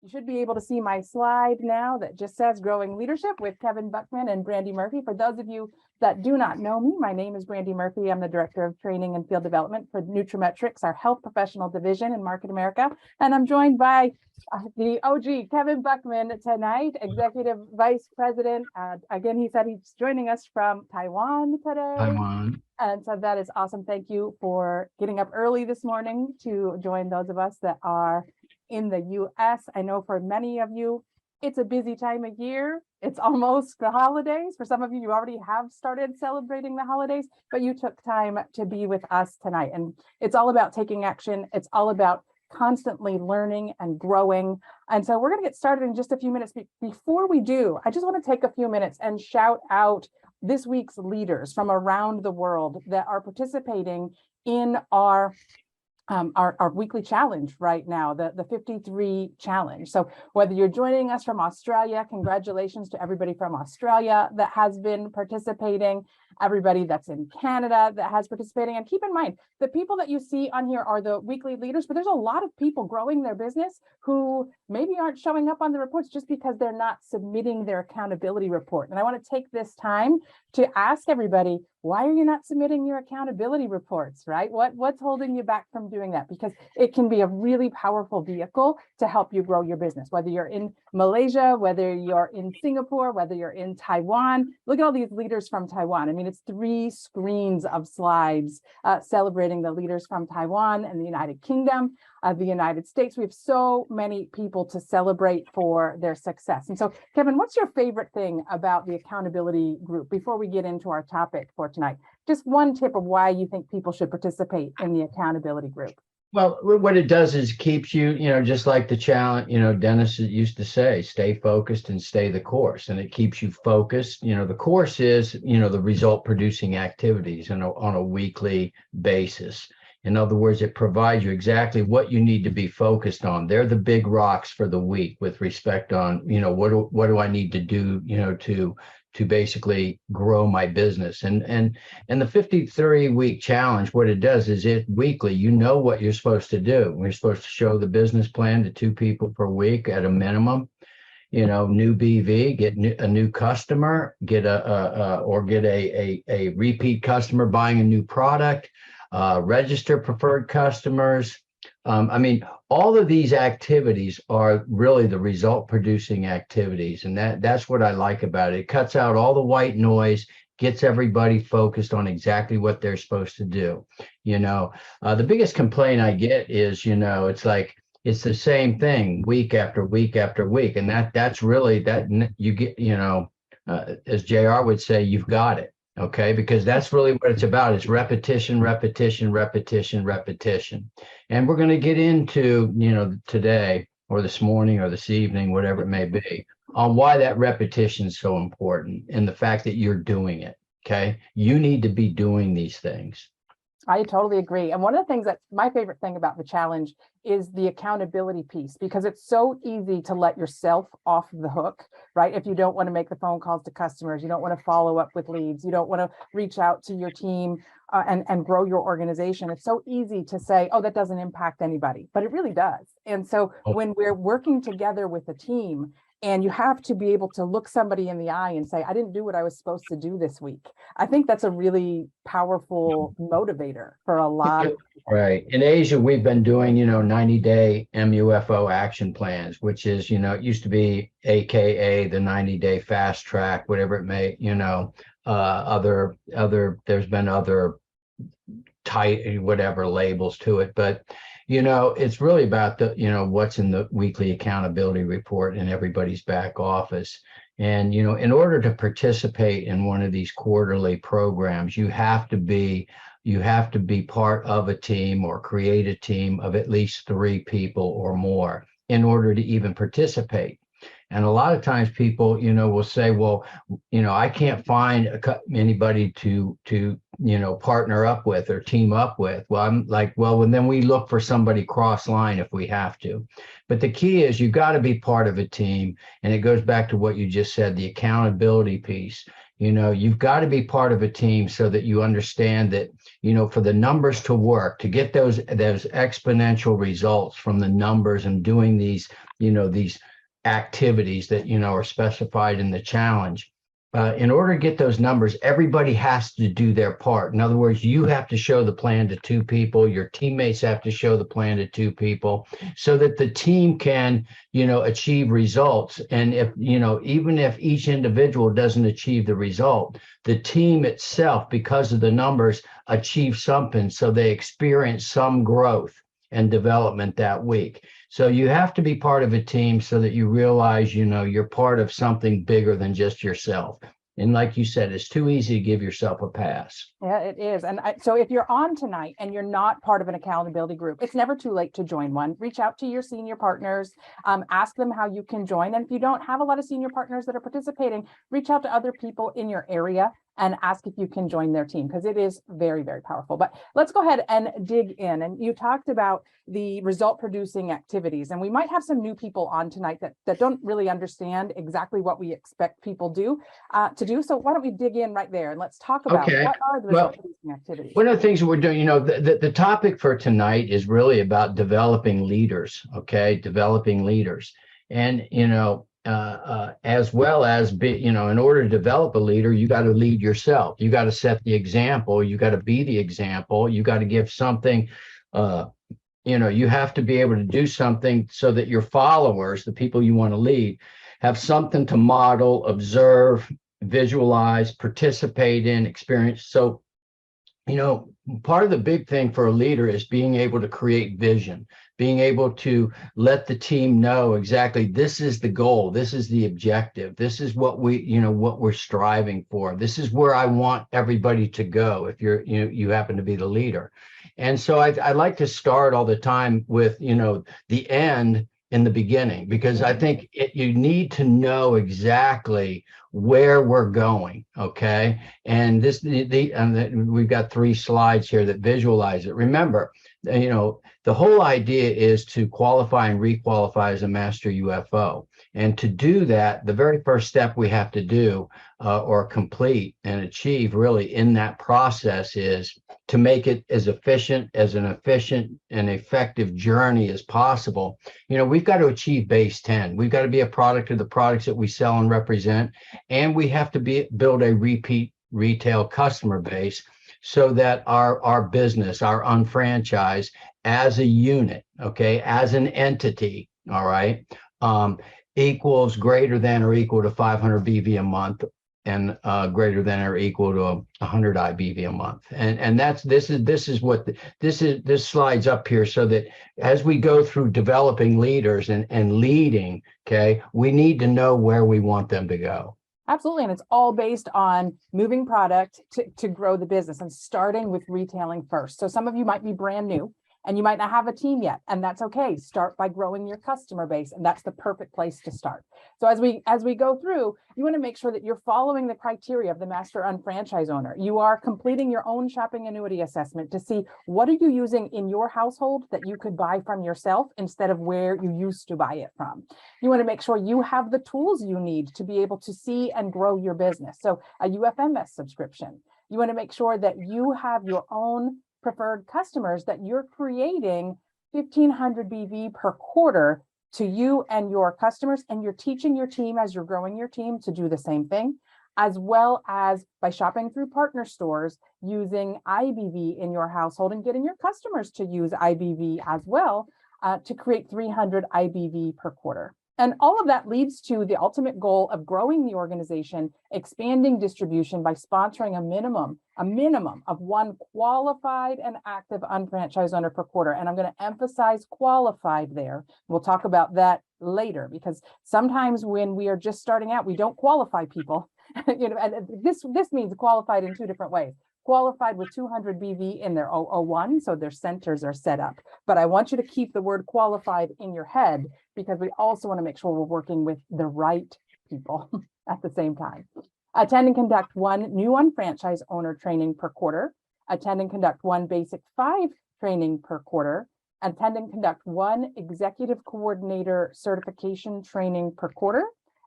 You should be able to see my slide now that just says Growing Leadership with Kevin Buckman and Brandi Murphy. For those of you that do not know me, my name is Brandi Murphy. I'm the Director of Training and Field Development for Nutrimetrics, our health professional division in Market America. And I'm joined by the OG, Kevin Buckman, tonight, Executive Vice President. Again, he said he's joining us from Taiwan today. Taiwan. And so that is awesome. Thank you for getting up early this morning to join those of us that are in the US. I know for many of you, it's a busy time of year. It's almost the holidays. For some of you, you already have started celebrating the holidays, but you took time to be with us tonight. And it's all about taking action. It's all about constantly learning and growing. And so we're going to get started in just a few minutes. Before we do, I just want to take a few minutes and shout out this week's leaders from around the world that are participating in our weekly challenge right now, the 53 challenge. So whether you're joining us from Australia, congratulations to everybody from Australia that has been participating, everybody that's in Canada that has participating. And keep in mind, the people that you see on here are the weekly leaders, but there's a lot of people growing their business who maybe aren't showing up on the reports just because they're not submitting their accountability report. And I want to take this time to ask everybody, why are you not submitting your accountability reports, right? What's holding you back from doing that? Because it can be a really powerful vehicle to help you grow your business, whether you're in Malaysia, whether you're in Singapore, whether you're in Taiwan. Look at all these leaders from Taiwan. I mean, it's 3 screens of slides celebrating the leaders from Taiwan and the United Kingdom, the United States. We have so many people to celebrate for their success. And so, Kevin, what's your favorite thing about the accountability group before we get into our topic for tonight? Just one tip of why you think people should participate in the accountability group. Well, what it does is keeps you, just like the challenge, Dennis used to say, stay focused and stay the course. And it keeps you focused. The course is, the result producing activities on a weekly basis. In other words, it provides you exactly what you need to be focused on. They're the big rocks for the week with respect on, what do I need to do, to basically grow my business. And the 53-week challenge, what it does is it weekly, what you're supposed to do. We're supposed to show the business plan to 2 people per week at a minimum. New BV, get a new customer, get a repeat customer buying a new product, register preferred customers. All of these activities are really the result producing activities. And that's what I like about it. It cuts out all the white noise, gets everybody focused on exactly what they're supposed to do. The biggest complaint I get is, it's like, it's the same thing week after week after week. And that's really that you get, as JR would say, you've got it. Okay, because that's really what it's about. It's repetition, repetition, repetition, repetition. And we're going to get into, today or this morning or this evening, whatever it may be, on why that repetition is so important and the fact that you're doing it. Okay, you need to be doing these things. I totally agree. And one of the things that's my favorite thing about the challenge is the accountability piece, because it's so easy to let yourself off the hook, right? If you don't want to make the phone calls to customers, you don't want to follow up with leads, you don't want to reach out to your team and grow your organization. It's so easy to say, oh, that doesn't impact anybody, but it really does. And so when we're working together with a team, and you have to be able to look somebody in the eye and say, I didn't do what I was supposed to do this week. I think that's a really powerful motivator for a lot of people. Right. In Asia, we've been doing, 90-day MUFO action plans, which is, it used to be AKA the 90-day fast track, whatever it may, there's been other tight, whatever labels to it. But it's really about the, what's in the weekly accountability report in everybody's back office. And, in order to participate in one of these quarterly programs, you have to be part of a team or create a team of at least 3 people or more in order to even participate. And a lot of times people, will say, well, I can't find anybody to partner up with or team up with. Well, I'm like, well, then we look for somebody cross line if we have to. But the key is you've got to be part of a team. And it goes back to what you just said, the accountability piece. You've got to be part of a team so that you understand that, for the numbers to work, to get those exponential results from the numbers and doing these activities that, are specified in the challenge. In order to get those numbers, everybody has to do their part. In other words, you have to show the plan to two people, your teammates have to show the plan to two people so that the team can, achieve results. And if, even if each individual doesn't achieve the result, the team itself, because of the numbers, achieves something. So they experience some growth and development that week. So you have to be part of a team so that you realize, you're part of something bigger than just yourself. And like you said, it's too easy to give yourself a pass. Yeah, it is. And so if you're on tonight and you're not part of an accountability group, it's never too late to join one. Reach out to your senior partners, ask them how you can join. And if you don't have a lot of senior partners that are participating, reach out to other people in your area and ask if you can join their team, because it is very, very powerful. But let's go ahead and dig in. And you talked about the result producing activities, and we might have some new people on tonight that don't really understand exactly what we expect people to do. So why don't we dig in right there and let's talk about what are the result producing activities? One of the things that we're doing, the topic for tonight is really about developing leaders, developing leaders. And, as well as in order to develop a leader, you got to lead yourself. You got to set the example. You got to be the example. You got to give something, you have to be able to do something so that your followers, the people you want to lead, have something to model, observe, visualize, participate in, experience. So, part of the big thing for a leader is being able to create vision, being able to let the team know exactly this is the goal, this is the objective, this is what what we're striving for, this is where I want everybody to go if you happen to be the leader. And so I like to start all the time with the end in the beginning, because I think you need to know exactly where we're going. Okay. And we've got 3 slides here that visualize it. Remember, the whole idea is to qualify and requalify as a master UFO. And to do that, the very first step we have to do or complete and achieve really in that process is to make it as efficient and effective journey as possible. We've got to achieve base 10. We've got to be a product of the products that we sell and represent. And we have to build a repeat retail customer base so that our business, our unfranchised as a unit, as an entity, all right, equals greater than or equal to 500 BV a month and greater than or equal to 100 IBV a month. And this slides up here so that as we go through developing leaders and leading, we need to know where we want them to go. Absolutely. And it's all based on moving product to grow the business and starting with retailing first. So some of you might be brand new and you might not have a team yet, and that's okay. Start by growing your customer base, and that's the perfect place to start. So as we go through, you want to make sure that you're following the criteria of the master unfranchise owner. You are completing your own shopping annuity assessment to see what are you using in your household that you could buy from yourself instead of where you used to buy it from. You want to make sure you have the tools you need to be able to see and grow your business. So a UFMS subscription. You want to make sure that you have your own preferred customers, that you're creating 1,500 BV per quarter to you and your customers, and you're teaching your team as you're growing your team to do the same thing, as well as by shopping through partner stores, using IBV in your household and getting your customers to use IBV as well to create 300 IBV per quarter. And all of that leads to the ultimate goal of growing the organization, expanding distribution by sponsoring a minimum of 1 qualified and active unfranchised owner per quarter. And I'm going to emphasize qualified there. We'll talk about that later, because sometimes when we are just starting out, we don't qualify people. And this means qualified in 2 different ways. Qualified with 200 BV in their 001, so their centers are set up. But I want you to keep the word qualified in your head, because we also want to make sure we're working with the right people at the same time. Attend and conduct 1 new unfranchised owner training per quarter. Attend and conduct 1 basic 5 training per quarter. Attend and conduct 1 executive coordinator certification training per quarter.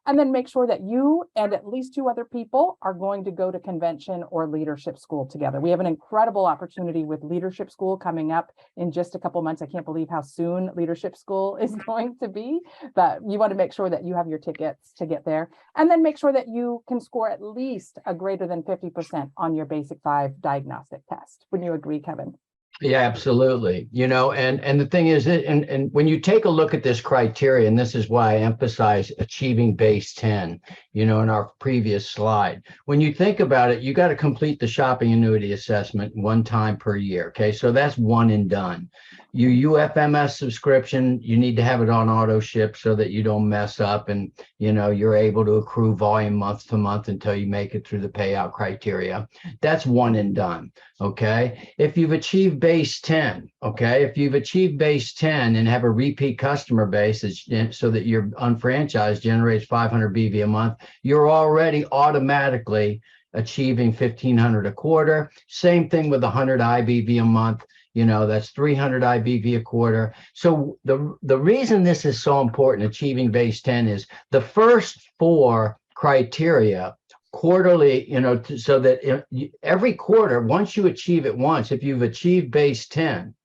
And then make sure that you and at least 2 other people are going to go to convention or leadership school together. We have an incredible opportunity with leadership school coming up in just a couple months. I can't believe how soon leadership school is going to be, but you want to make sure that you have your tickets to get there. And then make sure that you can score at least a greater than 50% on your basic 5 diagnostic test. Wouldn't you agree, Kevin? Yeah, absolutely. And the thing is that, and when you take a look at this criteria, and this is why I emphasize achieving base 10, in our previous slide, when you think about it, you got to complete the shopping annuity assessment 1 time per year. Okay. So that's one and done. Your UFMS subscription, you need to have it on auto ship so that you don't mess up and, you're able to accrue volume month to month until you make it through the payout criteria. That's one and done. Okay. If you've achieved base 10, if you've achieved base 10 and have a repeat customer base so that your unfranchised generates 500 BV a month, you're already automatically achieving 1,500 a quarter. Same thing with 100 IBV a month. That's 300 IBV a quarter. So the reason this is so important, achieving base 10, is the first 4 criteria quarterly, so that every quarter, once you achieve it once, if you've achieved base 10,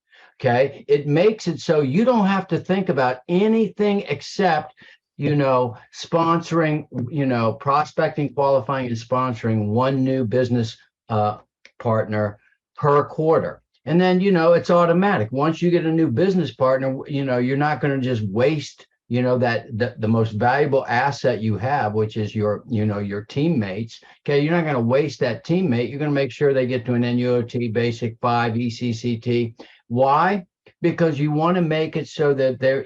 okay, it makes it so you don't have to think about anything except, sponsoring, prospecting, qualifying, and sponsoring 1 new business partner per quarter. And then, it's automatic. Once you get a new business partner, you're not going to just waste, that the most valuable asset you have, which is your teammates. Okay. You're not going to waste that teammate. You're going to make sure they get to an NUOT basic 5 ECCT. Why? Because you want to make it so that they're,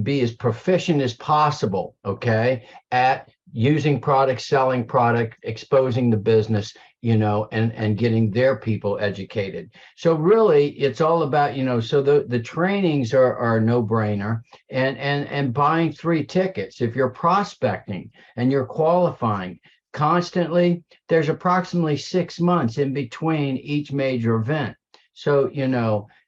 be as proficient as possible, okay, at using product, selling product, exposing the business, and getting their people educated. So really, it's all about, so the trainings are no brainer, and buying 3 tickets. If you're prospecting and you're qualifying constantly, there's approximately 6 months in between each major event. So,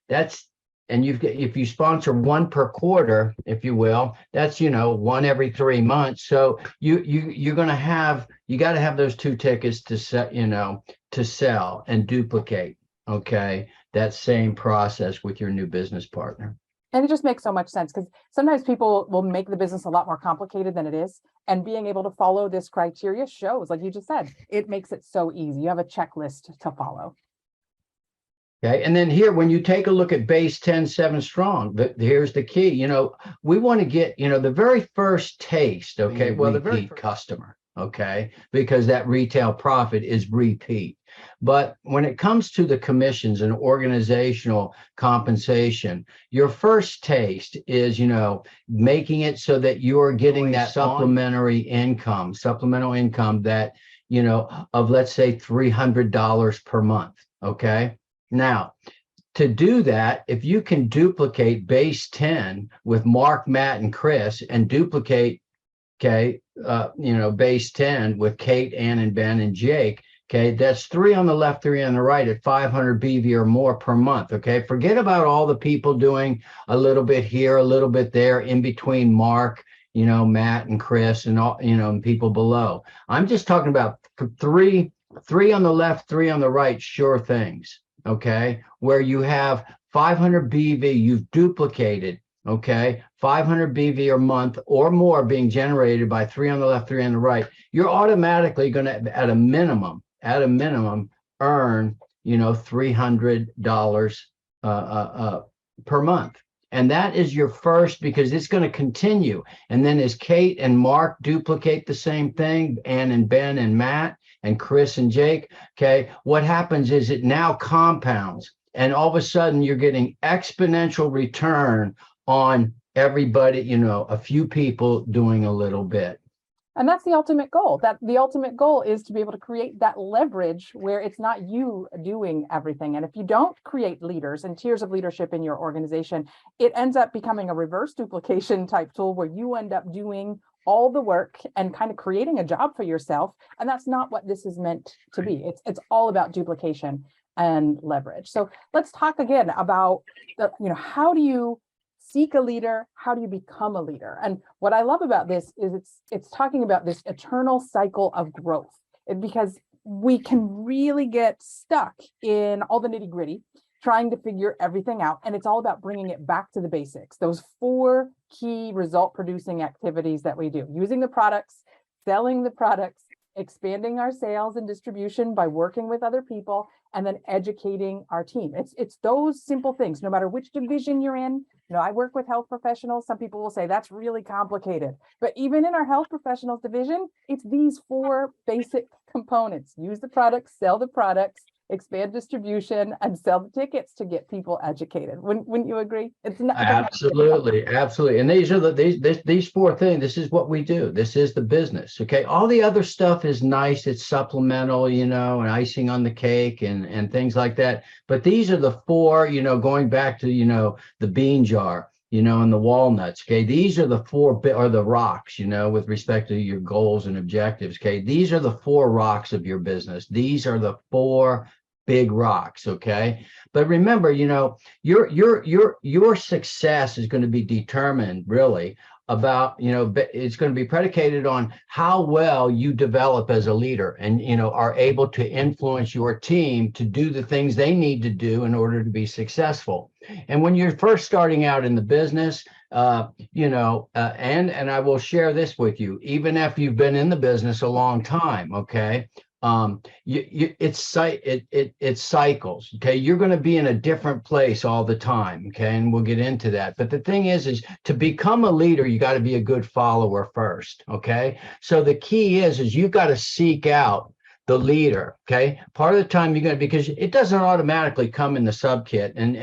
that's, and if you sponsor 1 per quarter, if you will, that's 1 every 3 months. So you're going to have, you got to have those 2 tickets to set, to sell and duplicate, okay, that same process with your new business partner. And it just makes so much sense, because sometimes people will make the business a lot more complicated than it is. And being able to follow this criteria shows, like you just said, it makes it so easy. You have a checklist to follow. Okay. And then here, when you take a look at base 10, 7 strong, here's the key, we want to get, the very first taste, okay, well, the repeat customer, okay, because that retail profit is repeat. But when it comes to the commissions and organizational compensation, your first taste is, making it so that you're getting that supplemental income that, of, let's say, $300 per month, okay? Now, to do that, if you can duplicate base 10 with Mark, Matt, and Chris, and duplicate, base 10 with Kate, Ann, and Ben, and Jake, okay, that's 3 on the left, 3 on the right at 500 BV or more per month, okay? Forget about all the people doing a little bit here, a little bit there, in between Mark, Matt, and Chris, and all, and people below. I'm just talking about 3 on the left, 3 on the right, sure things. Okay, where you have 500 BV, you've duplicated, okay, 500 BV a month or more being generated by 3 on the left, 3 on the right, you're automatically going to, at a minimum, earn, $300 per month. And that is your first, because it's going to continue. And then as Kate and Mark duplicate the same thing, Ann and Ben and Matt, and Chris and Jake, okay, what happens is it now compounds, and all of a sudden you're getting exponential return on everybody, a few people doing a little bit. And that's the ultimate goal. That the ultimate goal is to be able to create that leverage where it's not you doing everything. And if you don't create leaders and tiers of leadership in your organization, it ends up becoming a reverse duplication type tool where you end up doing all the work and kind of creating a job for yourself. And that's not what this is meant to be. It's all about duplication and leverage. So let's talk again about, how do you seek a leader? How do you become a leader? And what I love about this is it's talking about this eternal cycle of growth, because we can really get stuck in all the nitty gritty, trying to figure everything out. And it's all about bringing it back to the basics. Those 4 key result producing activities that we do: using the products, selling the products, expanding our sales and distribution by working with other people, and then educating our team. It's those simple things, no matter which division you're in. I work with health professionals. Some people will say that's really complicated, but even in our health professionals division, it's these 4 basic components: use the products, sell the products, expand distribution, and sell the tickets to get people educated. Wouldn't you agree? It's not absolutely, absolutely. And these are these 4 things. This is what we do. This is the business. Okay. All the other stuff is nice. It's supplemental, and icing on the cake and things like that. But these are the 4, going back to, the bean jar, and the walnuts. Okay. These are the 4 or the rocks, with respect to your goals and objectives. Okay. These are the 4 rocks of your business. These are the 4 big rocks. Okay. But remember, your success is going to be determined really about, it's going to be predicated on how well you develop as a leader and, are able to influence your team to do the things they need to do in order to be successful. And when you're first starting out in the business, and I will share this with you, even if you've been in the business a long time, okay, it cycles. Okay, you're going to be in a different place all the time. Okay, and we'll get into that. But the thing is to become a leader, you got to be a good follower first. Okay, so the key is you've got to seek out the leader. Okay, part of the time you're going to, because it doesn't automatically come in the sub kit, and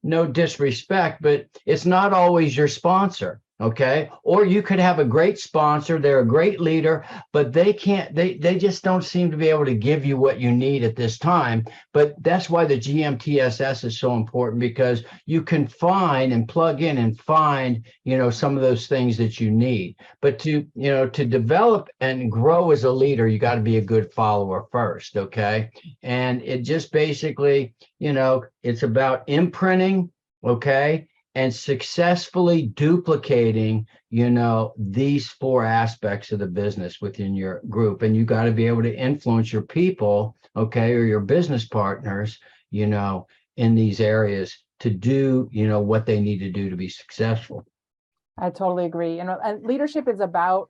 no disrespect, but it's not always your sponsor. Okay. Or you could have a great sponsor. They're a great leader, but they just don't seem to be able to give you what you need at this time. But that's why the GMTSS is so important, because you can find and plug in and find, some of those things that you need. But to develop and grow as a leader, you got to be a good follower first. Okay. And it just basically, it's about imprinting. Okay. And successfully duplicating, these 4 aspects of the business within your group. And you got to be able to influence your people, okay, or your business partners, in these areas to do, what they need to do to be successful. I totally agree. And leadership is about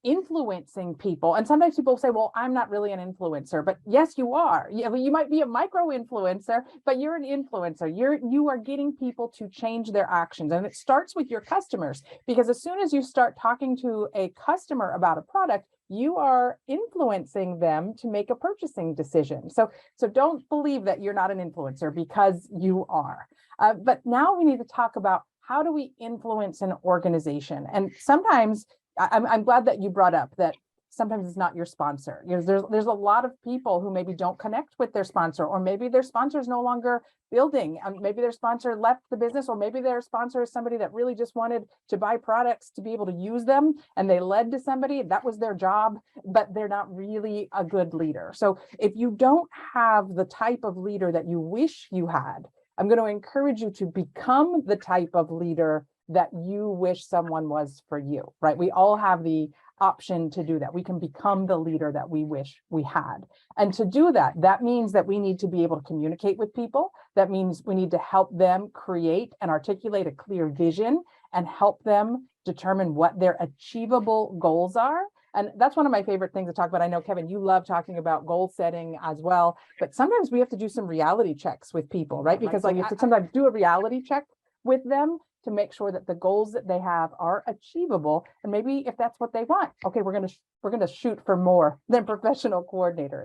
influencing people. And sometimes people say, well, I'm not really an influencer, but yes, you are. You might be a micro influencer, but you're an influencer. You are getting people to change their actions. And it starts with your customers, because as soon as you start talking to a customer about a product, you are influencing them to make a purchasing decision. So don't believe that you're not an influencer, because you are. But now we need to talk about, how do we influence an organization? And sometimes I'm glad that you brought up that sometimes it's not your sponsor. There's a lot of people who maybe don't connect with their sponsor, or maybe their sponsor is no longer building. Maybe their sponsor left the business, or maybe their sponsor is somebody that really just wanted to buy products to be able to use them, and they led to somebody that was their job, but they're not really a good leader. So if you don't have the type of leader that you wish you had, I'm going to encourage you to become the type of leader that you wish someone was for you, right? We all have the option to do that. We can become the leader that we wish we had. And to do that, that means that we need to be able to communicate with people. That means we need to help them create and articulate a clear vision and help them determine what their achievable goals are. And that's one of my favorite things to talk about. I know, Kevin, you love talking about goal setting as well, but sometimes we have to do some reality checks with people, right? Because you have to sometimes do a reality check with them to make sure that the goals that they have are achievable. And maybe if that's what they want, okay, we're going to shoot for more than professional coordinator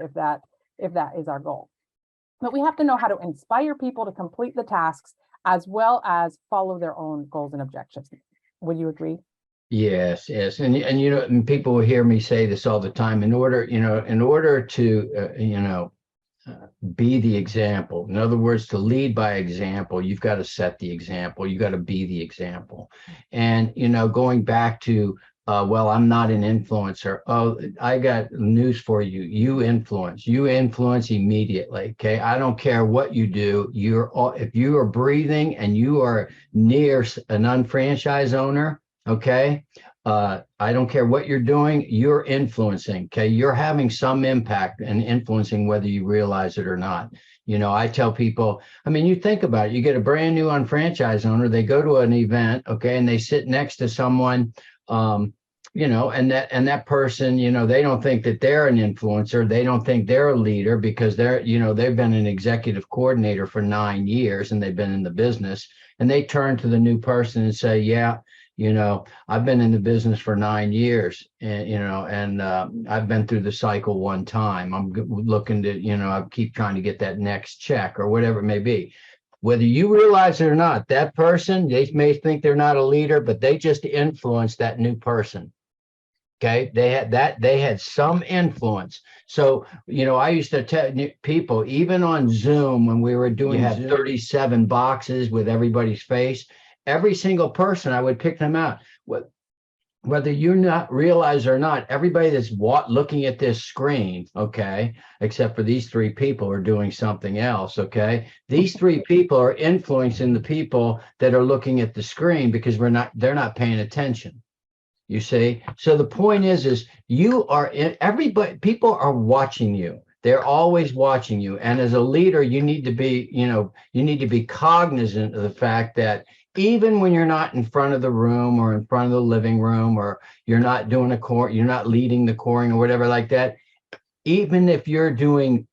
if that is our goal. But we have to know how to inspire people to complete the tasks as well as follow their own goals and objectives. Would you agree? Yes. And people will hear me say this all the time. In order to be the example. In other words, to lead by example, you've got to set the example. You got to be the example. And, going back to Well, I'm not an influencer. Oh, I got news for you. You influence immediately. Okay. I don't care what you do. If you are breathing and you are near an unfranchised owner, okay. I don't care what you're doing, you're influencing. Okay. You're having some impact and influencing whether you realize it or not. I tell people, I mean, you think about it, you get a brand new unfranchised owner, they go to an event, okay, and they sit next to someone, and that person, they don't think that they're an influencer. They don't think they're a leader because they've been an executive coordinator for 9 years and they've been in the business, and they turn to the new person and say, yeah, I've been in the business for 9 years, and I've been through the cycle one time. I'm looking to, I keep trying to get that next check or whatever it may be. Whether you realize it or not, that person, they may think they're not a leader, but they just influenced that new person. Okay. They had some influence. So, I used to tell people, even on Zoom, when we were doing 37 boxes with everybody's face, every single person, I would pick them out. Whether you not realize or not, everybody that's looking at this screen, okay, except for these three people are doing something else, okay? These three people are influencing the people that are looking at the screen because they're not paying attention. You see? So the point is people are watching you. They're always watching you. And as a leader, you need to be cognizant of the fact that even when you're not in front of the room or in front of the living room, or you're not doing you're not leading the coring or whatever like that, even if you're doing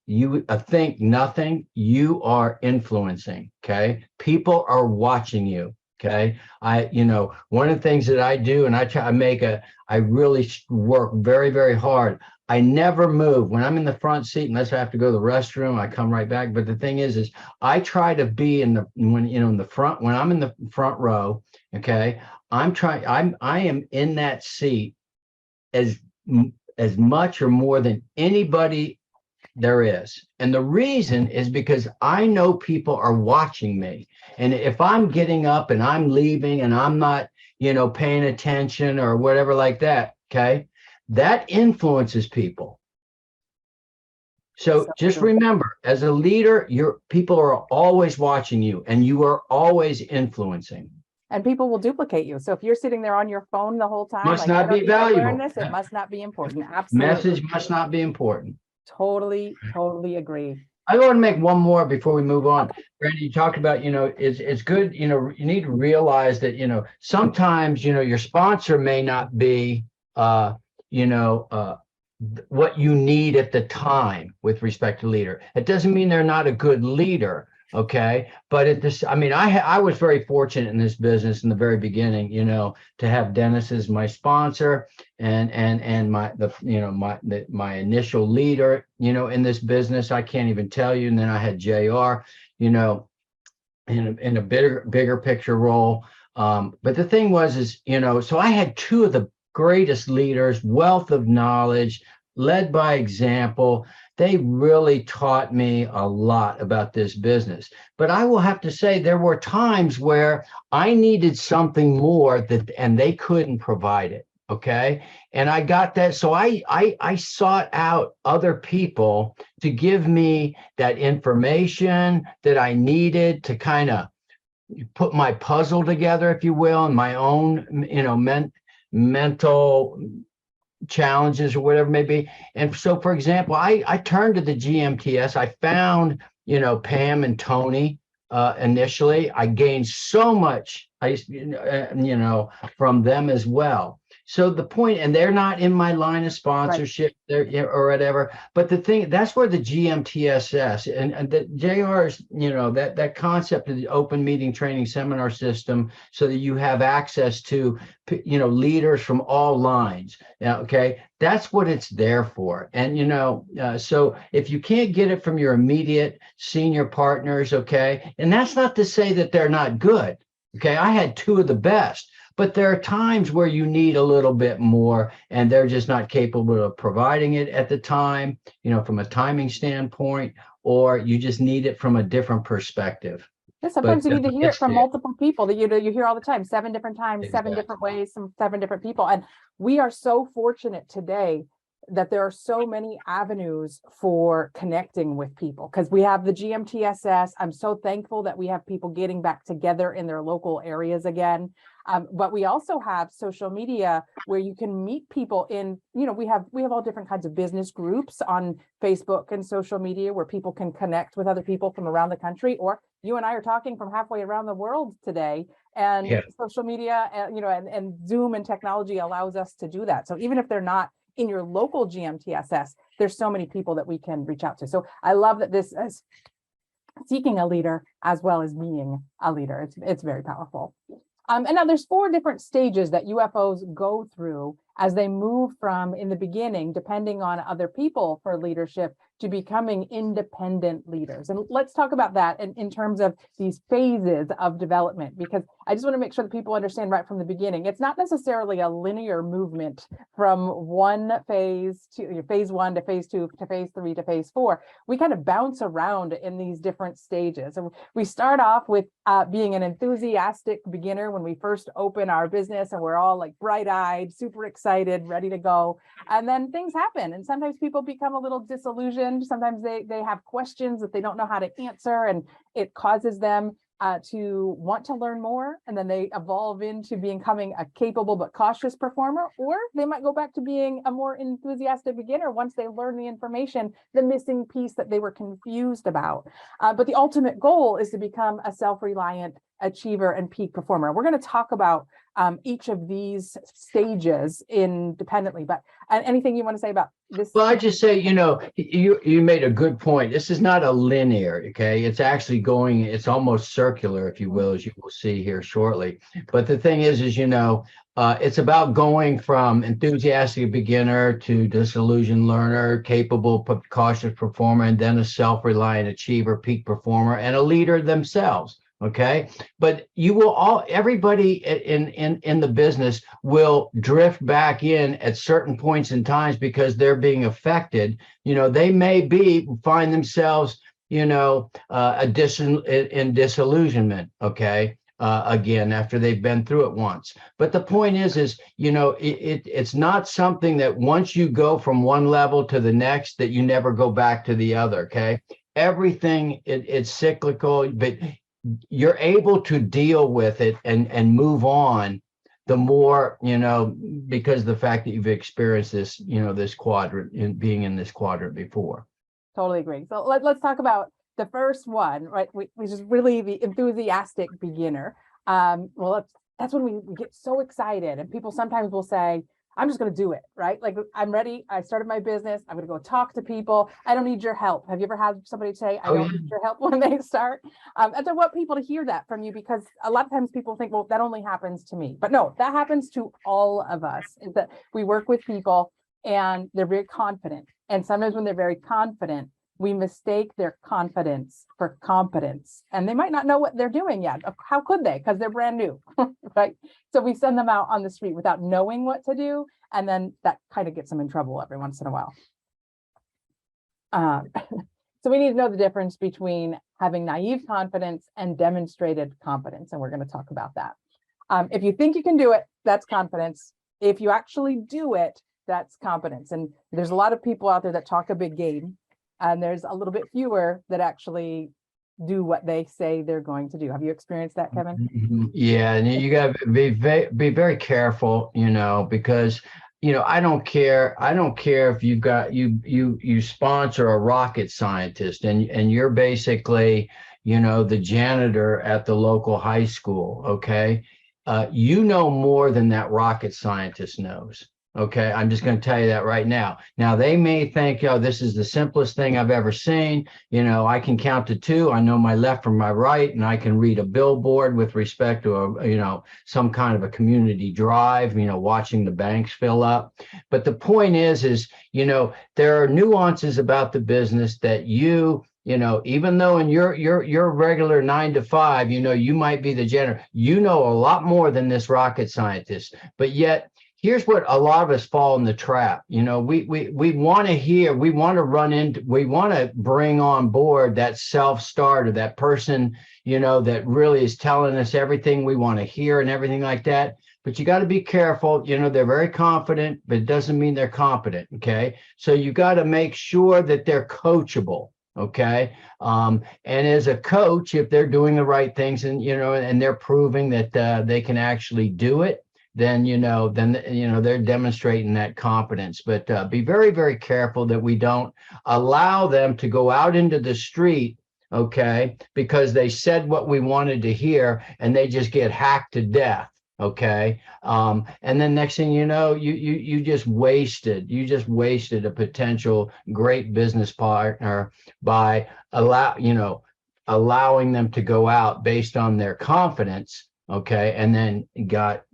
think nothing, you are influencing. Okay. People are watching you. Okay. One of the things that I do, and I really work very, very hard. I never move when I'm in the front seat, unless I have to go to the restroom, I come right back. But the thing is I try to be in the front, when I'm in the front row. Okay. I am in that seat as much or more than anybody there is. And the reason is because I know people are watching me. And if I'm getting up and I'm leaving and I'm not, paying attention or whatever like that, okay, that influences people. So just remember, as a leader, people are always watching you and you are always influencing. And people will duplicate you. So if you're sitting there on your phone the whole time, must not be valuable. It must not be important. Absolutely. Message must not be important. Totally agree. I want to make one more before we move on. Brandi, you talked about, it's good, you need to realize that, sometimes, your sponsor may not be, what you need at the time with respect to leader. It doesn't mean they're not a good leader. Okay. But I was very fortunate in this business in the very beginning, to have Dennis as my sponsor and my initial leader, in this business. I can't even tell you. And then I had JR, in a bigger picture role. But the thing was, so I had two of the greatest leaders, wealth of knowledge, led by example. They really taught me a lot about this business. But I will have to say there were times where I needed something more and they couldn't provide it. Okay. And I got that. So I sought out other people to give me that information that I needed to kind of put my puzzle together, if you will, and my own, mental challenges or whatever it may be. And so, for example, I turned to the GMTS. I found, Pam and Tony initially. I gained so much, from them as well. So the point, and they're not in my line of sponsorship, right, there or whatever. But the thing, that's where the GMTSS and the JR's, that concept of the open meeting training seminar system, so that you have access to, leaders from all lines. Okay, that's what it's there for. And so if you can't get it from your immediate senior partners, okay, and that's not to say that they're not good. Okay, I had two of the best. But there are times where you need a little bit more and they're just not capable of providing it at the time, from a timing standpoint, or you just need it from a different perspective. Yeah, sometimes you need to hear it it's from there. multiple people that you hear all the time, 7 different times, 7 different ways, 7 different people. And we are so fortunate today that there are so many avenues for connecting with people because we have the GMTSS. I'm so thankful that we have people getting back together in their local areas again. But we also have social media where you can meet people in, we have all different kinds of business groups on Facebook and social media where people can connect with other people from around the country, or you and I are talking from halfway around the world today. And Yeah. social media, and Zoom and technology allows us to do that. So even if they're not in your local GMTSS, there's so many people that we can reach out to. So I love that this is seeking a leader as well as being a leader. It's very powerful. And now there's 4 different stages that UFOs go through as they move from, in the beginning, depending on other people for leadership, to becoming independent leaders. And let's talk about that in terms of these phases of development, because I just want to make sure that people understand right from the beginning, it's not necessarily a linear movement from one phase to phase 1 to phase 2 to phase 3 to phase 4. We kind of bounce around in these different stages. And we start off with being an enthusiastic beginner when we first open our business, and we're all like bright-eyed, super excited, ready to go. And then things happen, and sometimes people become a little disillusioned. Sometimes they have questions that they don't know how to answer, and it causes them to want to learn more, and then they evolve into becoming a capable but cautious performer, or they might go back to being a more enthusiastic beginner once they learn the information, the missing piece that they were confused about. But the ultimate goal is to become a self-reliant achiever and peak performer. We're going to talk about each of these stages independently, but anything you want to say about this? Well, I just say, you made a good point. This is not a linear, okay? It's actually it's almost circular, if you will, as you will see here shortly. But the thing is, it's about going from enthusiastic beginner to disillusioned learner, capable, cautious performer, and then a self-reliant achiever, peak performer, and a leader themselves. Okay, but everybody in the business will drift back in at certain points in times because they're being affected. They may find themselves, in disillusionment. Okay. Again, after they've been through it once. But the point is, it's not something that once you go from one level to the next, that you never go back to the other. Okay. Everything, it's cyclical, but you're able to deal with it and move on the more, because of the fact that you've experienced this, this quadrant, in being in this quadrant before. Totally agree. So let's talk about the first one, right? Which is really the enthusiastic beginner. That's when we get so excited, and people sometimes will say, I'm just going to do it, right? Like, I'm ready. I started my business. I'm going to go talk to people. I don't need your help. Have you ever had somebody say, I don't need your help when they start? And I want people to hear that from you, because a lot of times people think, well, that only happens to me. But no, that happens to all of us, is that we work with people and they're very confident. And sometimes when they're very confident, we mistake their confidence for competence, and they might not know what they're doing yet. How could they? Because they're brand new, right? So we send them out on the street without knowing what to do, and then that kind of gets them in trouble every once in a while. So we need to know the difference between having naive confidence and demonstrated competence, and we're going to talk about that. If you think you can do it, that's confidence. If you actually do it, that's competence. And there's a lot of people out there that talk a big game, and there's a little bit fewer that actually do what they say they're going to do. Have you experienced that, Kevin? Yeah, and you got to be very careful, because I don't care if you've got you sponsor a rocket scientist, and you're basically the janitor at the local high school. Okay, more than that rocket scientist knows. Okay, I'm just going to tell you that right now. Now, they may think, this is the simplest thing I've ever seen. I can count to 2. I know my left from my right, and I can read a billboard with respect to some kind of a community drive, watching the banks fill up. But the point is, there are nuances about the business that even though in your regular 9 to 5, you might be the janitor, a lot more than this rocket scientist, but yet here's what a lot of us fall in the trap. You know, we want to hear, we want to bring on board that self-starter, that person, you know, that really is telling us everything we want to hear and everything like that. But you got to be careful. You know, they're very confident, but it doesn't mean they're competent. Okay. So you got to make sure that they're coachable. Okay. And as a coach, if they're doing the right things and, you know, and they're proving that they can actually do it, then, they're demonstrating that competence. But be very, very careful that we don't allow them to go out into the street, okay, because they said what we wanted to hear and they just get hacked to death. Okay. And then next thing you know, you just wasted a potential great business partner by allowing them to go out based on their confidence. Okay. And then got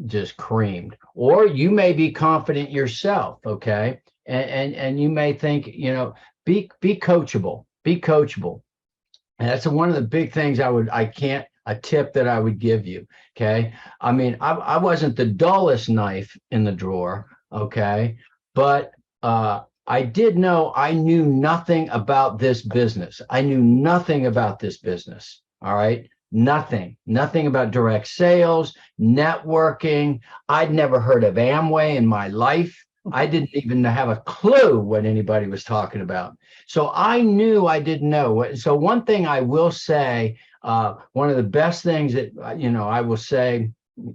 just creamed. Or you may be confident yourself. Okay. And you may think, you know, be coachable, And that's one of the big things a tip that I would give you. Okay. I mean, I wasn't the dullest knife in the drawer. Okay. But I did know I knew nothing about this business. I knew nothing about this business. All right. Nothing about direct sales, networking. I'd never heard of Amway in my life. I didn't even have a clue what anybody was talking about. So I knew I didn't know. So one thing I will say, one of the best things that, I will say,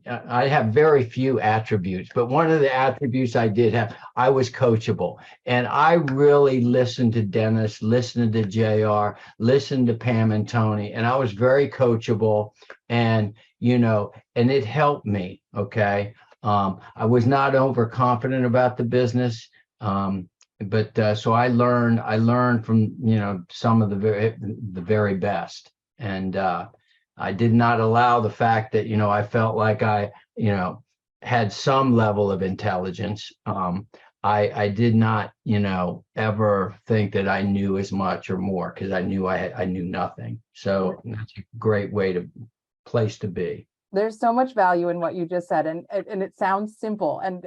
I have very few attributes, but one of the attributes I did have, I was coachable. And I really listened to Dennis, listened to JR, listened to Pam and Tony, and I was very coachable. And, and it helped me. Okay. I was not overconfident about the business. But so I learned from, some of the very best. And I did not allow the fact that, I felt like I, had some level of intelligence. I did not, ever think that I knew as much or more, because I knew I knew nothing. So that's a great place to be. There's so much value in what you just said, and it sounds simple, and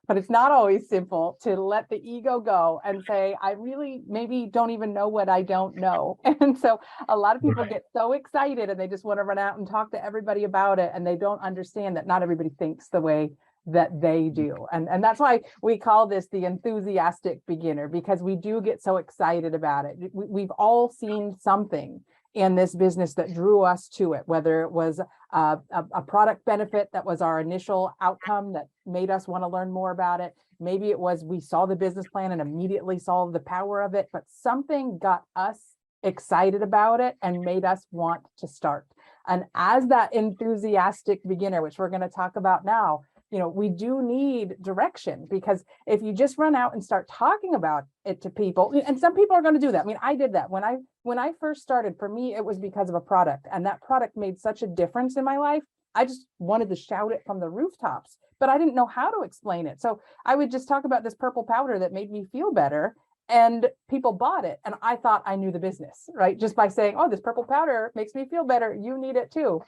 but it's not always simple to let the ego go and say, I really maybe don't even know what I don't know. And so a lot of people get so excited and they just want to run out and talk to everybody about it, and they don't understand that not everybody thinks the way that they do. And that's why we call this the enthusiastic beginner, because we do get so excited about it. We've all seen something in this business that drew us to it, whether it was a product benefit that was our initial outcome that made us want to learn more about it. Maybe it was we saw the business plan and immediately saw the power of it, but something got us excited about it and made us want to start. And as that enthusiastic beginner, which we're going to talk about now, we do need direction, because if you just run out and start talking about it to people, and some people are going to do that. I mean, I did that when I first started. For me, it was because of a product, and that product made such a difference in my life. I just wanted to shout it from the rooftops, but I didn't know how to explain it. So I would just talk about this purple powder that made me feel better, and people bought it. And I thought I knew the business, right? Just by saying, oh, this purple powder makes me feel better. You need it too.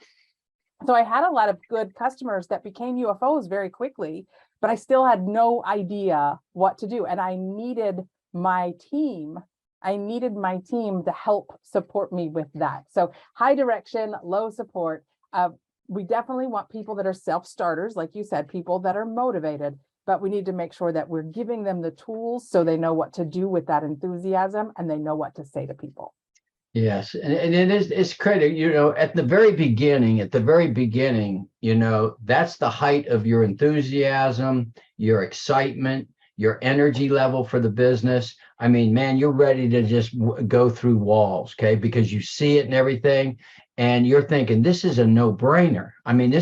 So I had a lot of good customers that became UFOs very quickly, but I still had no idea what to do. And I needed my team. To help support me with that. So high direction, low support. We definitely want people that are self-starters, like you said, people that are motivated, but we need to make sure that we're giving them the tools so they know what to do with that enthusiasm and they know what to say to people. Yes, and it's critical, at the very beginning, that's the height of your enthusiasm, your excitement, your energy level for the business. I mean, man, you're ready to just go through walls, okay? Because you see it and everything, and you're thinking, this is a no-brainer. I mean,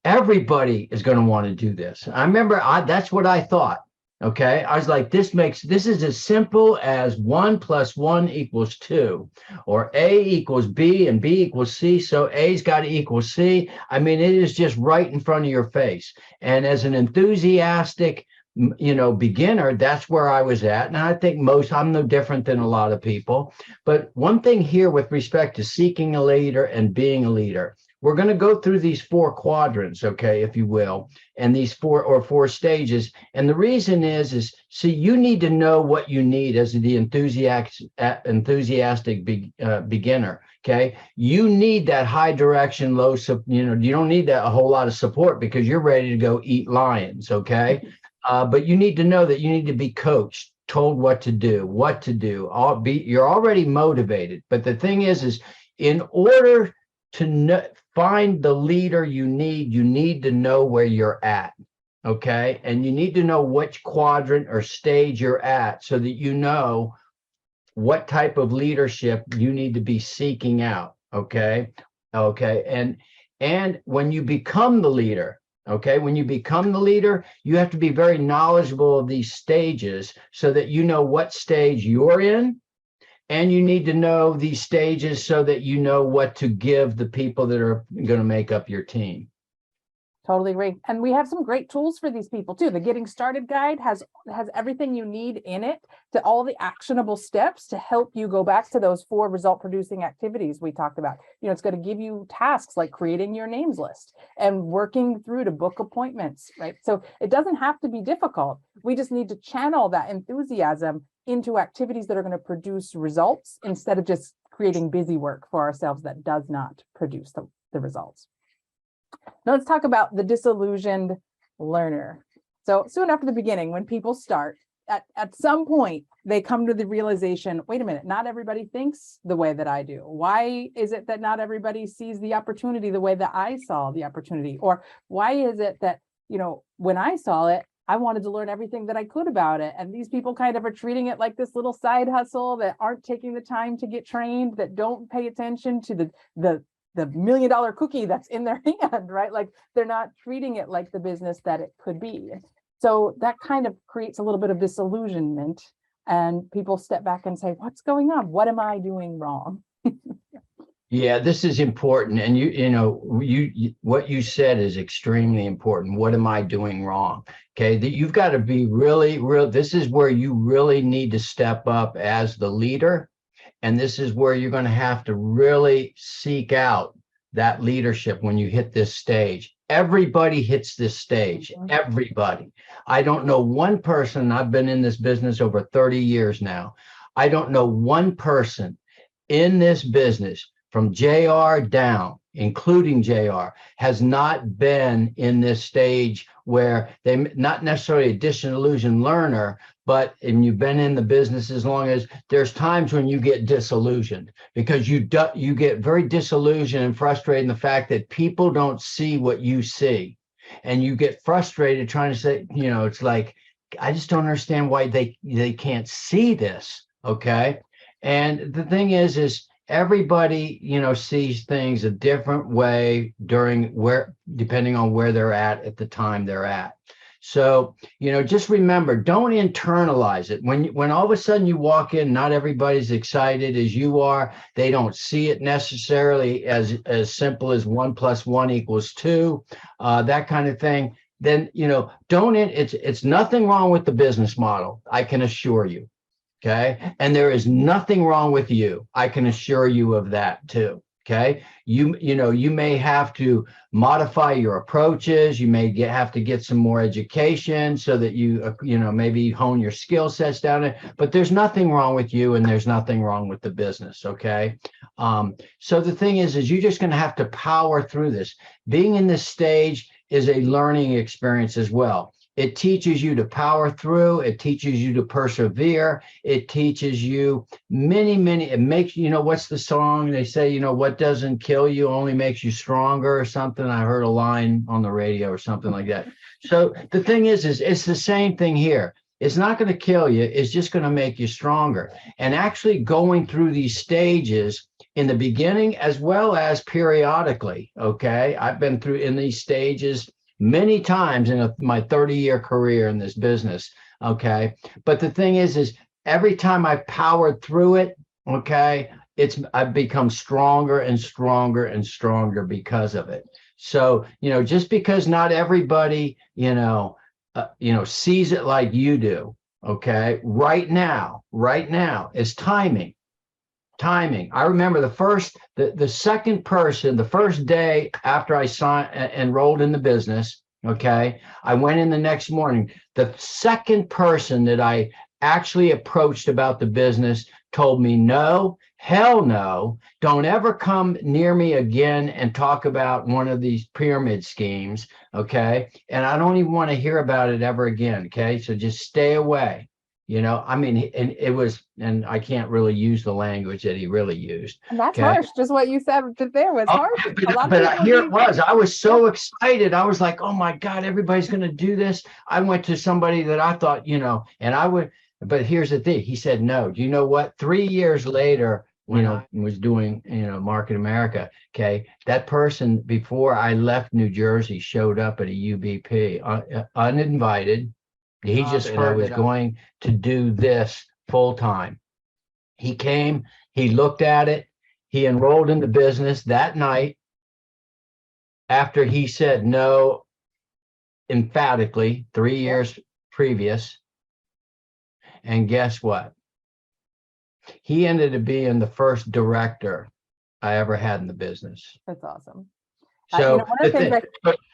everybody is going to want to do this. I remember that's what I thought. Okay. I was like, this is as simple as 1 + 1 = 2, or A equals B and B equals C. So A's got to equal C. I mean, it is just right in front of your face. And as an enthusiastic, beginner, that's where I was at. And I think I'm no different than a lot of people. But one thing here with respect to seeking a leader and being a leader, we're going to go through these 4 quadrants, okay, if you will, and these 4 stages. And the reason is see, you need to know what you need as the enthusiastic beginner. Okay, you need that high direction, low, you don't need that a whole lot of support because you're ready to go eat lions. Okay, but you need to know that you need to be coached, told what to do. You're already motivated. But the thing is in order to find the leader you need to know where you're at. Okay, and you need to know which quadrant or stage you're at so that you know what type of leadership you need to be seeking out. Okay, and when you become the leader, you have to be very knowledgeable of these stages so that you know what stage you're in, and you need to know these stages so that you know what to give the people that are going to make up your team. Totally agree. And we have some great tools for these people too. The Getting Started Guide has everything you need in it, to all the actionable steps to help you go back to those 4 result producing activities we talked about. It's going to give you tasks like creating your names list and working through to book appointments, right? So it doesn't have to be difficult. We just need to channel that enthusiasm into activities that are going to produce results instead of just creating busy work for ourselves that does not produce the results. Now let's talk about the disillusioned learner. So soon after the beginning, when people start, at some point, they come to the realization, wait a minute, not everybody thinks the way that I do. Why is it that not everybody sees the opportunity the way that I saw the opportunity? Or why is it that, when I saw it, I wanted to learn everything that I could about it. And these people kind of are treating it like this little side hustle, that aren't taking the time to get trained, that don't pay attention to the $1 million cookie that's in their hand, right? Like they're not treating it like the business that it could be. So that kind of creates a little bit of disillusionment, and people step back and say, what's going on? What am I doing wrong? Yeah, this is important. And what you said is extremely important. What am I doing wrong? Okay, that you've got to be really real. This is where you really need to step up as the leader. And this is where you're going to have to really seek out that leadership when you hit this stage. Everybody hits this stage. Everybody. I don't know one person. I've been in this business over 30 years now. I don't know one person in this business from JR down, including JR, has not been in this stage where they not necessarily a disillusioned learner, but and you've been in the business as long as there's times when you get disillusioned because you get very disillusioned and frustrated in the fact that people don't see what you see, and you get frustrated trying to say, it's like, I just don't understand why they can't see this. Okay, and the thing is everybody sees things a different way depending on where they're at the time they're at. So just remember, don't internalize it. When all of a sudden you walk in, not everybody's excited as you are. They don't see it necessarily as simple as 1 + 1 = 2, that kind of thing. Then it's nothing wrong with the business model, I can assure you. Okay. And there is nothing wrong with you. I can assure you of that too. Okay. You may have to modify your approaches. You may have to get some more education so that maybe hone your skill sets down there, but there's nothing wrong with you and there's nothing wrong with the business. Okay. So the thing is you're just going to have to power through this. Being in this stage is a learning experience as well. It teaches you to power through. It teaches you to persevere. It teaches you it makes, what's the song? They say, what doesn't kill you only makes you stronger or something. I heard a line on the radio or something like that. So the thing is it's the same thing here. It's not going to kill you. It's just going to make you stronger. And actually going through these stages in the beginning as well as periodically. Okay. I've been through in these stages many times in my 30-year career in this business. Okay. But the thing is every time I powered through it, okay, I've become stronger and stronger and stronger because of it. So, just because not everybody, sees it like you do. Okay. Right now is timing. timing. I remember the second person, the first day after I enrolled in the business. Okay. I went in the next morning. The second person that I actually approached about the business told me, no, hell no, don't ever come near me again and talk about one of these pyramid schemes. Okay. And I don't even want to hear about it ever again. Okay. So just stay away. I mean, and it was, and I can't really use the language that he really used. And that's Okay. harsh. Just what you said there was Oh, harsh. A lot of but people here do. it was. I was so excited. I was like, oh my God, everybody's going to do this. I went to somebody that I thought, and I would, but here's the thing. He said, no, do you know what? 3 years later, was doing, Market America. Okay. That person before I left New Jersey showed up at a UBP uninvited. He just heard I was going to do this full time. He came, he looked at it, he enrolled in the business that night after he said no emphatically 3 years previous. And guess what? He ended up being the first director I ever had in the business. That's awesome. So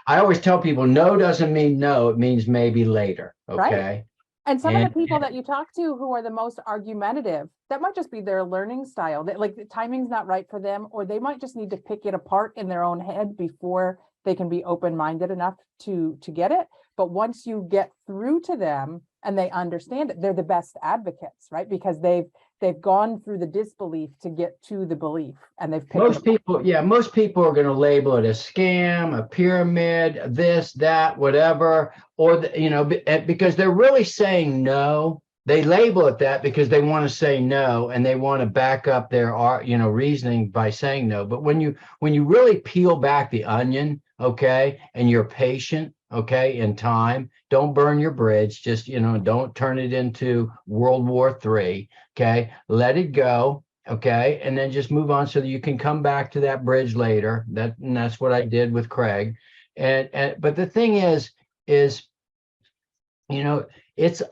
I always tell people, no doesn't mean no, it means maybe later. Okay. Right. And some of the people that you talk to who are the most argumentative, that might just be their learning style. That, like, the timing's not right for them, or they might just need to pick it apart in their own head before they can be open-minded enough to get it. But once you get through to them and they understand it, they're the best advocates, right? Because they've gone through the disbelief to get to the belief, and they've picked most people are going to label it a scam, a pyramid, this, that, whatever, or because they're really saying no. They label it that because they want to say no, and they want to back up their reasoning by saying no. But when you really peel back the onion, okay, and you're patient, okay, in time, don't burn your bridge, just don't turn it into World War III. Okay, let it go. Okay, and then just move on so that you can come back to that bridge later. That's what I did with Craig. But the thing is it's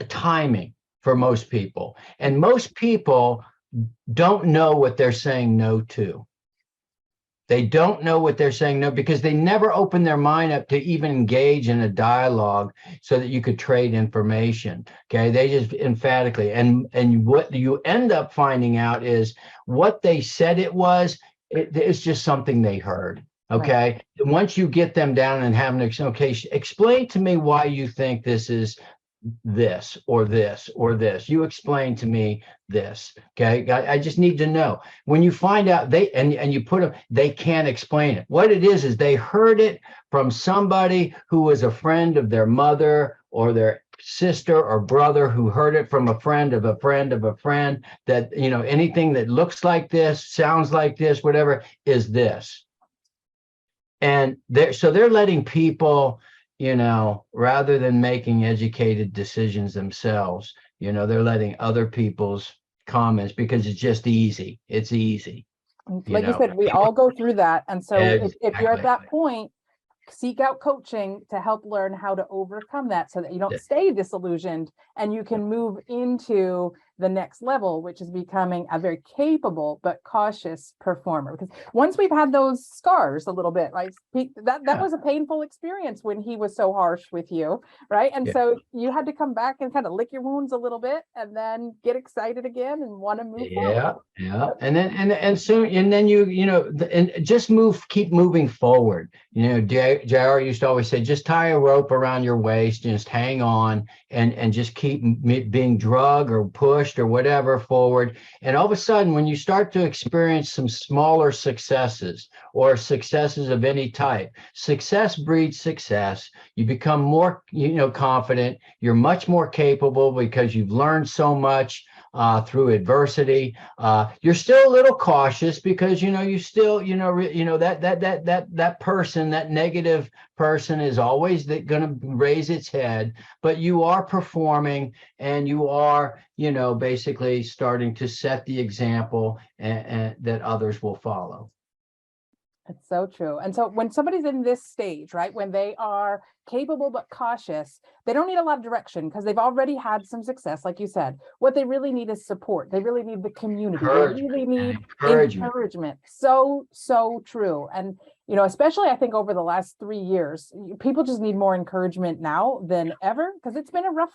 timing for most people, and most people don't know what they're saying no to. They don't know what they're saying no, because they never open their mind up to even engage in a dialogue so that you could trade information. Okay. They just emphatically, and what you end up finding out is what they said it's just something they heard. Okay. Right. Once you get them down and have okay, explain to me why you think this is this or this or this. You explain to me this. Okay. I just need to know. When you find out and you put them, they can't explain it. What it is they heard it from somebody who was a friend of their mother or their sister or brother, who heard it from a friend of a friend of a friend, that anything that looks like this, sounds like this, whatever, is this. And they're letting people, rather than making educated decisions themselves, they're letting other people's comments, because it's just easy. It's easy. Like you said, we all go through that. And so if you're at that point, seek out coaching to help learn how to overcome that, so that you don't stay disillusioned and you can move into the next level, which is becoming a very capable but cautious performer. Because once we've had those scars a little bit, like that was a painful experience when he was so harsh with you, right? And so you had to come back and kind of lick your wounds a little bit, and then get excited again and want to move forward. And then soon, and then and just keep moving forward. JR used to always say, just tie a rope around your waist, just hang on, and just keep being drugged or pushed or whatever forward. And all of a sudden, when you start to experience some smaller successes, or successes of any type, success breeds success. You become more, confident. You're much more capable because you've learned so much through adversity. You're still a little cautious because you still that person, that negative person, is always going to raise its head, but you are performing, and you are basically starting to set the example, and that others will follow. It's so true. And so when somebody's in this stage, right, when they are capable but cautious, they don't need a lot of direction because they've already had some success, like you said. What they really need is support. They really need the community. They really need encouragement. So, so true. And, you know, especially I think over the last 3 years, people just need more encouragement now than ever because it's been a rough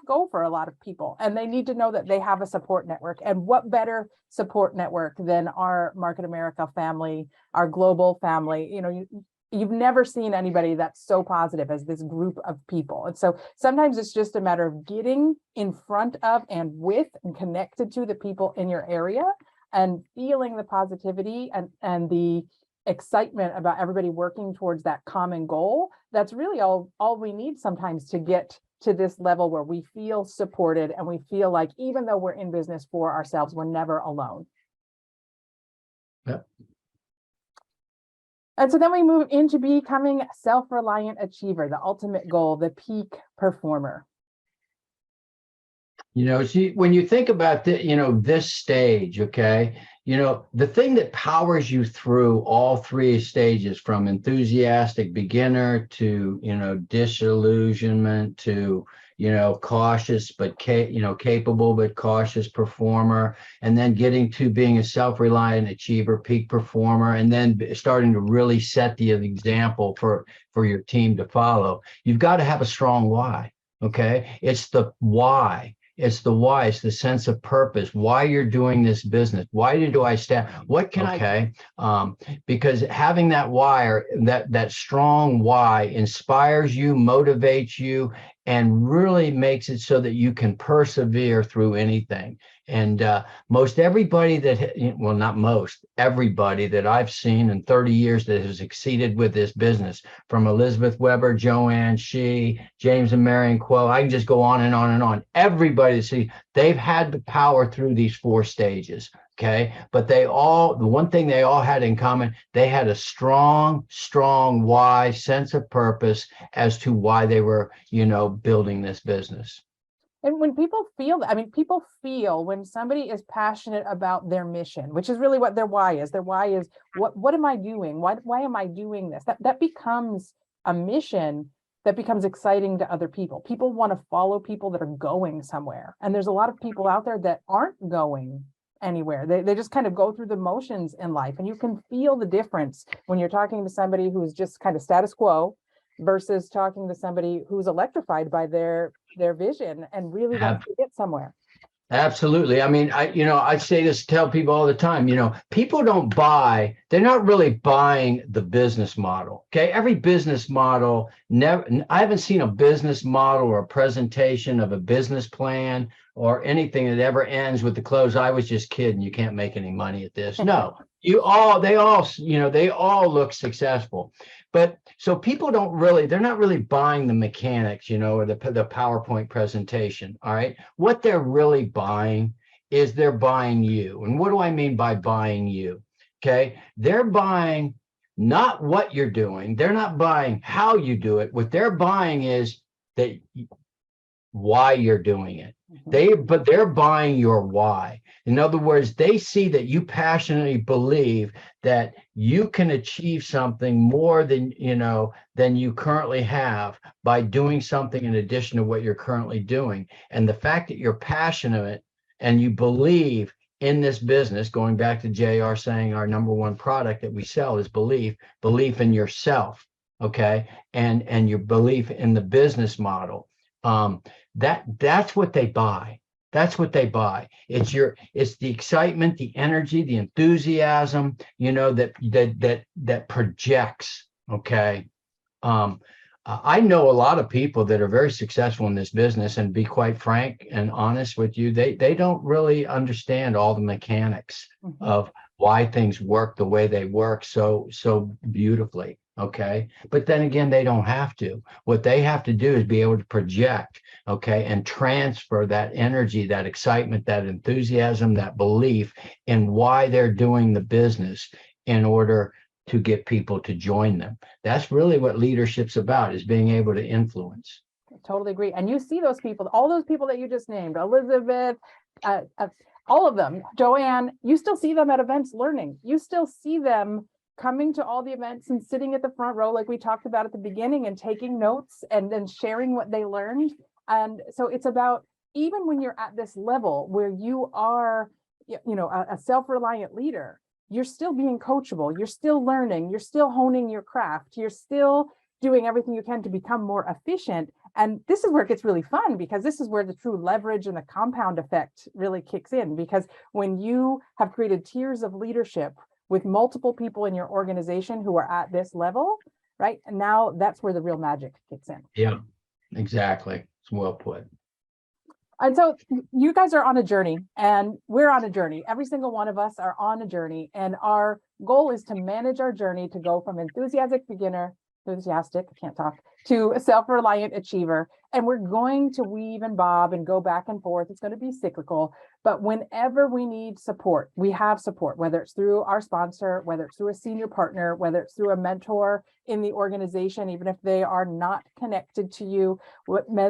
go for a lot of people. And they need to know that they have a support network. And what better support network than our Market America family, our global family? You know, you've never seen anybody that's so positive as this group of people. And so sometimes it's just a matter of getting in front of and with and connected to the people in your area and feeling the positivity and the excitement about everybody working towards that common goal. That's really all we need sometimes to get to this level where we feel supported and we feel like even though we're in business for ourselves, we're never alone. Yep. And so then we move into becoming a self-reliant achiever, the ultimate goal, the peak performer. You know, see, when you think about the, you know, this stage, okay, you know, the thing that powers you through all three stages, from enthusiastic beginner to, you know, disillusionment to, you know, cautious but capable but cautious performer, and then getting to being a self-reliant achiever, peak performer, and then starting to really set the example for your team to follow. You've got to have a strong why. Okay, it's the why. It's the why. It's the sense of purpose. Why you're doing this business. Why do I stand? What can I? Because having that why, or that strong why, inspires you, motivates you, and really makes it so that you can persevere through anything. And most everybody that, well, not most, everybody that I've seen in 30 years that has succeeded with this business, from Elizabeth Weber, Joanne Shee, James and Marion Quo, I can just go on and on and on. Everybody, see, they've had the power through these 4 stages. Okay. But the one thing they all had in common, they had a strong why, sense of purpose as to why they were, you know, building this business. And when people feel that, I mean, people feel when somebody is passionate about their mission, which is really what their why is. Their why is, what am I doing? Why am I doing this? That becomes a mission that becomes exciting to other people. People want to follow people that are going somewhere. And there's a lot of people out there that aren't going anywhere. They just kind of go through the motions in life. And you can feel the difference when you're talking to somebody who's just kind of status quo versus talking to somebody who's electrified by their vision and really wants to get somewhere. Absolutely. I mean, I say this, tell people all the time, you know, people don't buy, they're not really buying the business model. Okay. Every business model, I haven't seen a business model or a presentation of a business plan or anything that ever ends with the close, I was just kidding, you can't make any money at this. No, they all look successful. But so people they're not really buying the mechanics, you know, or the PowerPoint presentation. All right. What they're really buying is they're buying you. And what do I mean by buying you? Okay. They're buying not what you're doing. They're not buying how you do it. What they're buying is why you're doing it. But they're buying your why. In other words, they see that you passionately believe that you can achieve something more than you currently have by doing something in addition to what you're currently doing. And the fact that you're passionate and you believe in this business, going back to JR saying our number one product that we sell is belief in yourself. Okay. And your belief in the business model. That's what they buy. That's what they buy. It's the excitement, the energy, the enthusiasm, you know, that projects. Okay. I know a lot of people that are very successful in this business, and be quite frank and honest with you, they don't really understand all the mechanics of why things work the way they work so beautifully. Okay. But then again, they don't have to. What they have to do is be able to project, okay, and transfer that energy, that excitement, that enthusiasm, that belief in why they're doing the business in order to get people to join them. That's really what leadership's about, is being able to influence. I totally agree. And you see those people, all those people that you just named, Elizabeth, all of them, Joanne, you still see them at events learning. You still see them coming to all the events and sitting at the front row, like we talked about at the beginning, and taking notes and then sharing what they learned. And so it's about, even when you're at this level where you are, a self-reliant leader, you're still being coachable, you're still learning, you're still honing your craft, you're still doing everything you can to become more efficient. And this is where it gets really fun, because this is where the true leverage and the compound effect really kicks in. Because when you have created tiers of leadership with multiple people in your organization who are at this level, right? And now that's where the real magic kicks in. Yeah, exactly. It's well put. And so you guys are on a journey, and we're on a journey. Every single one of us are on a journey, and our goal is to manage our journey to go from enthusiastic, I can't talk, to a self-reliant achiever. And we're going to weave and bob and go back and forth. It's going to be cyclical, but whenever we need support, we have support, whether it's through our sponsor, whether it's through a senior partner, whether it's through a mentor in the organization, even if they are not connected to you.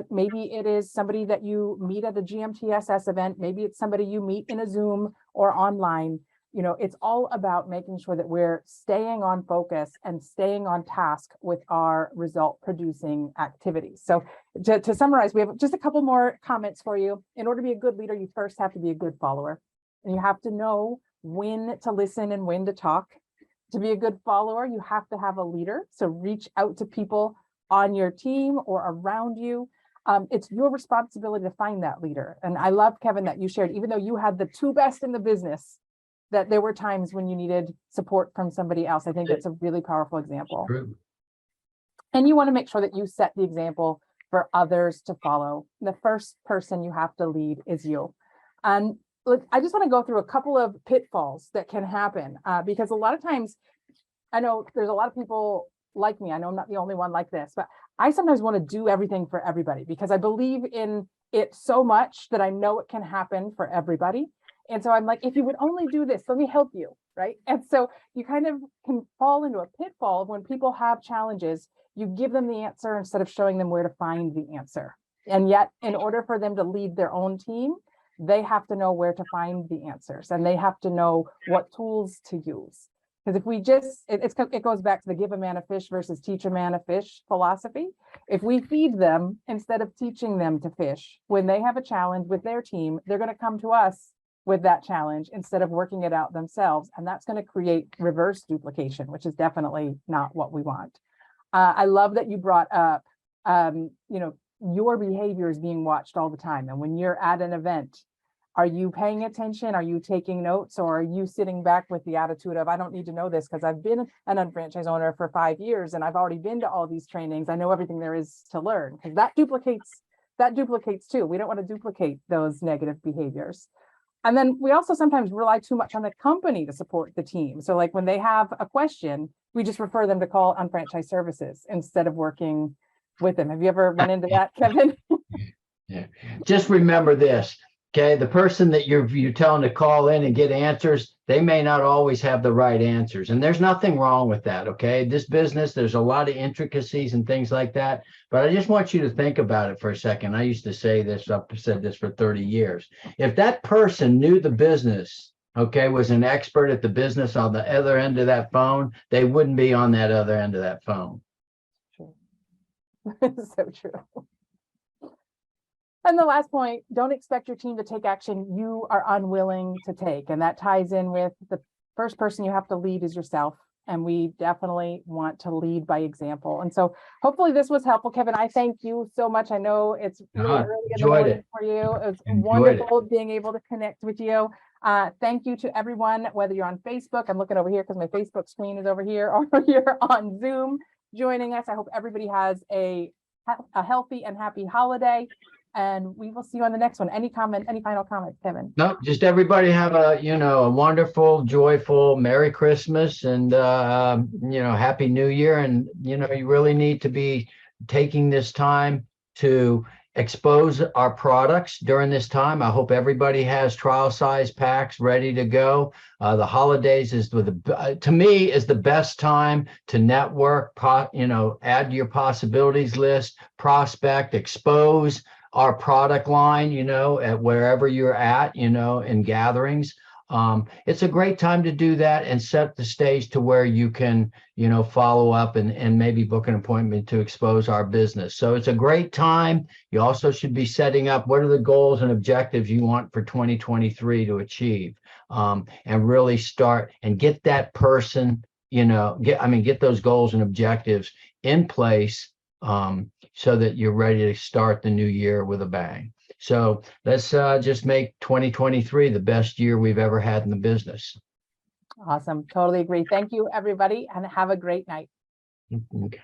Maybe it is somebody that you meet at a GMTSS event. Maybe it's somebody you meet in a Zoom or online. It's all about making sure that we're staying on focus and staying on task with our result producing activities. So to summarize, we have just a couple more comments for you. In order to be a good leader, you first have to be a good follower, and you have to know when to listen and when to talk. To be a good follower, you have to have a leader. So reach out to people on your team or around you. It's your responsibility to find that leader. And I love, Kevin, that you shared, even though you had the two best in the business, that there were times when you needed support from somebody else. I think that's a really powerful example. True. And you want to make sure that you set the example for others to follow. The first person you have to lead is you. And look, I just want to go through a couple of pitfalls that can happen, because a lot of times, I know there's a lot of people like me. I know I'm not the only one like this, but I sometimes want to do everything for everybody because I believe in it so much that I know it can happen for everybody. And so I'm like, if you would only do this, let me help you, right? And so you kind of can fall into a pitfall of when people have challenges, you give them the answer instead of showing them where to find the answer. And yet, in order for them to lead their own team, they have to know where to find the answers, and they have to know what tools to use. Because if we just, it goes back to the give a man a fish versus teach a man a fish philosophy. If we feed them instead of teaching them to fish, when they have a challenge with their team, they're going to come to us with that challenge instead of working it out themselves. And that's going to create reverse duplication, which is definitely not what we want. I love that you brought up, your behavior is being watched all the time. And when you're at an event, are you paying attention? Are you taking notes? Or are you sitting back with the attitude of, I don't need to know this because I've been an unfranchised owner for 5 years and I've already been to all these trainings. I know everything there is to learn, because that duplicates too. We don't want to duplicate those negative behaviors. And then we also sometimes rely too much on the company to support the team. So like when they have a question, we just refer them to call Unfranchised Services instead of working with them. Have you ever run into that, Kevin? Yeah. Just remember this, okay? The person that you're telling to call in and get answers, they may not always have the right answers. And there's nothing wrong with that, okay? This business, there's a lot of intricacies and things like that. But I just want you to think about it for a second. I used to say this, I've said this for 30 years. If that person knew the business, okay, was an expert at the business on the other end of that phone, they wouldn't be on that other end of that phone. So true. And the last point, don't expect your team to take action you are unwilling to take. And that ties in with the first person you have to lead is yourself. And we definitely want to lead by example. And so hopefully this was helpful, Kevin. I thank you so much. I know it's really early in the morning for you. It was wonderful being able to connect with you. Thank you to everyone, whether you're on Facebook, I'm looking over here because my Facebook screen is over here, or you're on Zoom joining us. I hope everybody has a healthy and happy holiday. And we will see you on the next one. Any final comments, Kevin? No, just everybody have a wonderful, joyful, Merry Christmas and, Happy New Year. And, you really need to be taking this time to expose our products during this time. I hope everybody has trial size packs ready to go. The holidays to me is the best time to network, add to your possibilities list, prospect, expose our product line, at wherever you're at, in gatherings. It's a great time to do that and set the stage to where you can, follow up and maybe book an appointment to expose our business. So it's a great time. You also should be setting up what are the goals and objectives you want for 2023 to achieve, and really start and get that person, get those goals and objectives in place, so that you're ready to start the new year with a bang. So let's just make 2023 the best year we've ever had in the business. Awesome. Totally agree. Thank you, everybody, and have a great night. Okay.